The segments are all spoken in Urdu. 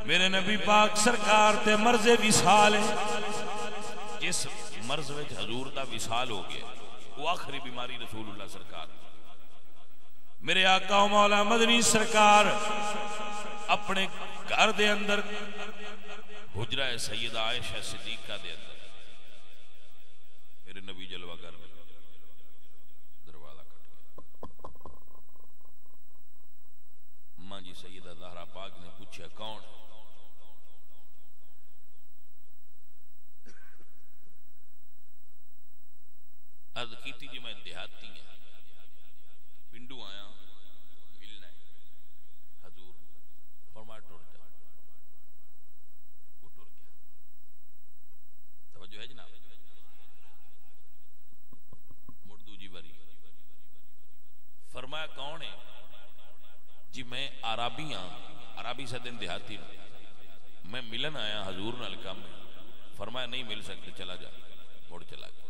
میرے نبی پاک سرکار تے مرض وصال ہے، جس مرض وچ حضور دا وصال ہو گیا وہ آخری بیماری رسول اللہ سرکار، میرے آقا و مولا مدنی سرکار اپنے گھر دے اندر حجرہ سیدہ عائشہ صدیقہ دے اندر میرے نبی جلوہ گر دروازہ کھٹ گیا، ماں جی سیدہ زہرا پاک نے پوچھا کون؟ عرض کیتی جی میں دیہاتی ہیں، پنڈو آیا ملنا ہے حضور، فرمایا ٹر جا، وہ ٹر گیا۔ توجہ ہے جناب؟ مڑ دوجی باری فرمایا کون ہے؟ جی میں عربی ہاں، عربی سے دن دیہاتی ہوں، میں ملن آیا حضور نال کم ہے۔ فرمایا نہیں مل سکتے، چلا جا، مڑ چلا گیا۔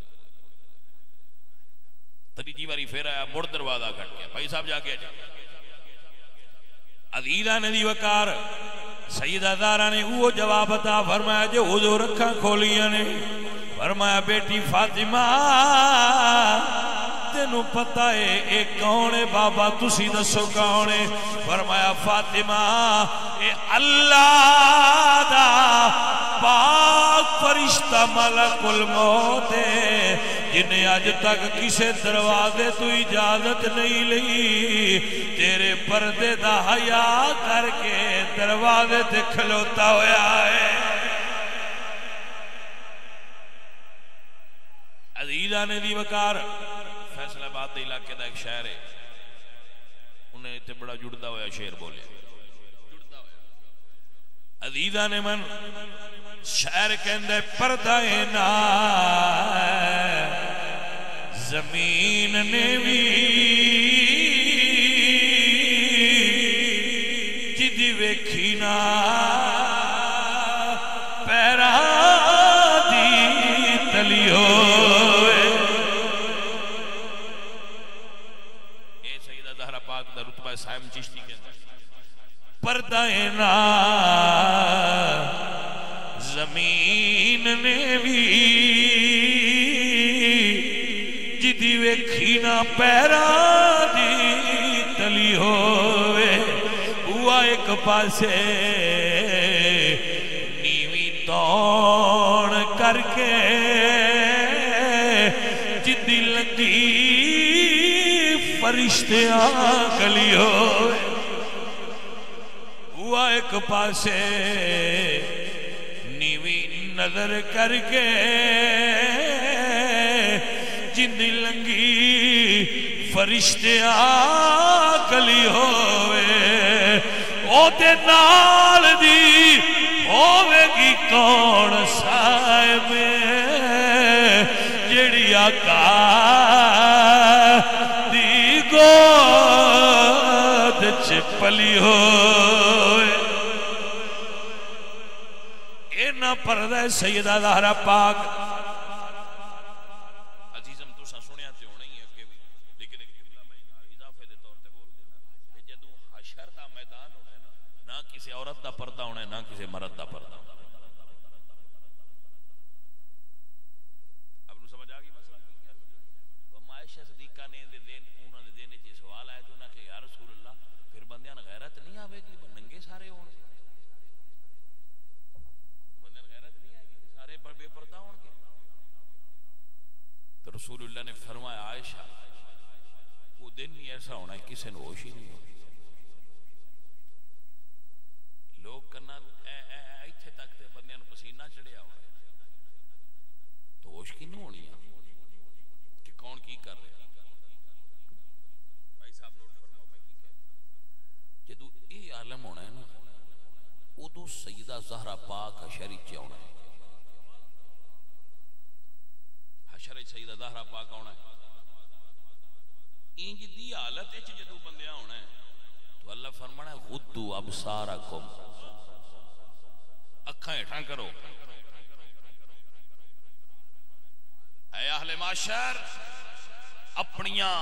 تیجی باری پھر آیا، مڑ دروازہ کھٹ گیا، بھائی صاحب جا کے جا۔ عزیزہ ندی وقار سیدہ زہرا نے وہ جواب عطا فرمایا جو حضور اکھاں کھولیاں نے، فرمایا بیٹی فاطمہ تینوں پتہ ہے اے کون ہے بابا؟ تسی دسو کون ہے؟ فرمایا فاطمہ اے اللہ دا پاک فرشتہ ملک الموت ہے، جنہیں آج تک کسے دروازے تو اجازت نہیں لئی، تیرے پردے دا حیا کر کے دروازے تے کھلوتا ہویا ہے۔ عزیزہ نے دی وقار فیصلہ آباد علاقے دا ایک شہر ہے، انہیں تے بڑا جڑتا ہویا شعر بولے، عزیزہ نے من شہر کہندے پردہ نا زمین نے بھی جدی ویکھی نا پیرا دی تلی ہوئے۔ اے سیدہ زہرا پاک دا رتبہ سائم چشتی کے اندر پردہ نا زمین نے بھی جدی ویکھی نا پیرا دی تلی ہوئے، ہوا ایک پاسے نیوی توڑ کر کے جدی لگی فرشتیاں گلی ہوئے، ہوا ایک پاسے نیوی نظر کر کے جندی لنگی فرشتیاں کلی ہوئے، او تے نال دی ہوئے گی کون صاحب جڑی آقا دی گود چپلی ہوئے۔ اینا پردہ سیدہ زہرا پاک عزیزم تو سا سنیا تے ہونا ہی ہے کہ بھی، لیکن میں اضافے دے طور تے بول دینا کہ جدو حشر دا میدان ہونا ہے نا کسی عورت دا پردہ ہونا ہے نہ کسی مرد دا پردہ ہونا ہے۔ اب نو سمجھ آگئی مسئلہ کی کیا تو ہم عائشہ صدیقہ نے انہوں نے دینے چیز سوال آئے تو انہوں نے کہ یا رسول اللہ پھر بندیاں غیرت نہیں آوے گی ننگے سارے ہوں گے، بندیاں غیرت نہیں آئے گی سارے بے پردہ ہوں گے؟ تو رسول اللہ نے فرمایا عائشہ وہ دن نہیں ایسا ہونا ہے کسی نے ہوش ہی نہیں ہوگی، لوگ کرنا ایتھے تک تے بندیاں نو پسینہ چڑھیا ہوا ہے تو ہوش کی نہیں ہونی ہے کہ کون کی کر رہے ہیں۔ بھائی صاحب نوٹ فرماؤ میں کی کہہ رہا جدو اے عالم ہونا ہے نا ادو سیدہ زہرا پاک حشر چ ہونا ہے، حشر سیدہ زہرا پاک ہونا ہے، انج دی حالت وچ جدو بندیاں ہونا ہے تو اللہ فرمانا ہے غدو ابصارکم، اکھاں ہٹھاں کرو، اے اہل معاشر اپنیاں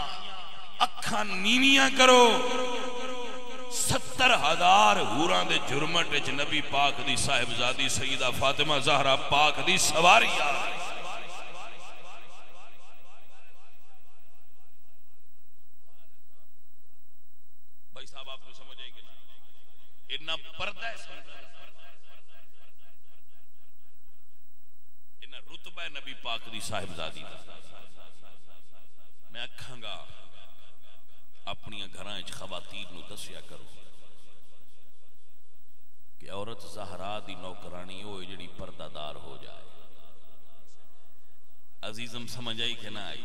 اکھاں نیویاں کرو، 70,000 حوراں دے جرمٹ وچ نبی پاک دی صاحبزادی سیدہ فاطمہ زہرا پاک دی سواری آ رہی. بھائی صاحب آپ کو سمجھ آئی کہ نا اتنا پردہ ہے اتنا رتبہ ہے نبی پاک دی صاحبزادی دا. میں آکھاں گا اپنی گھراں وچ خواتین نو دسیا کرو کہ عورت زہرا دی نوکرانی ہوئے جڑی پردہ دار ہو جائے. عزیزم سمجھ آئی کہ نہ آئی؟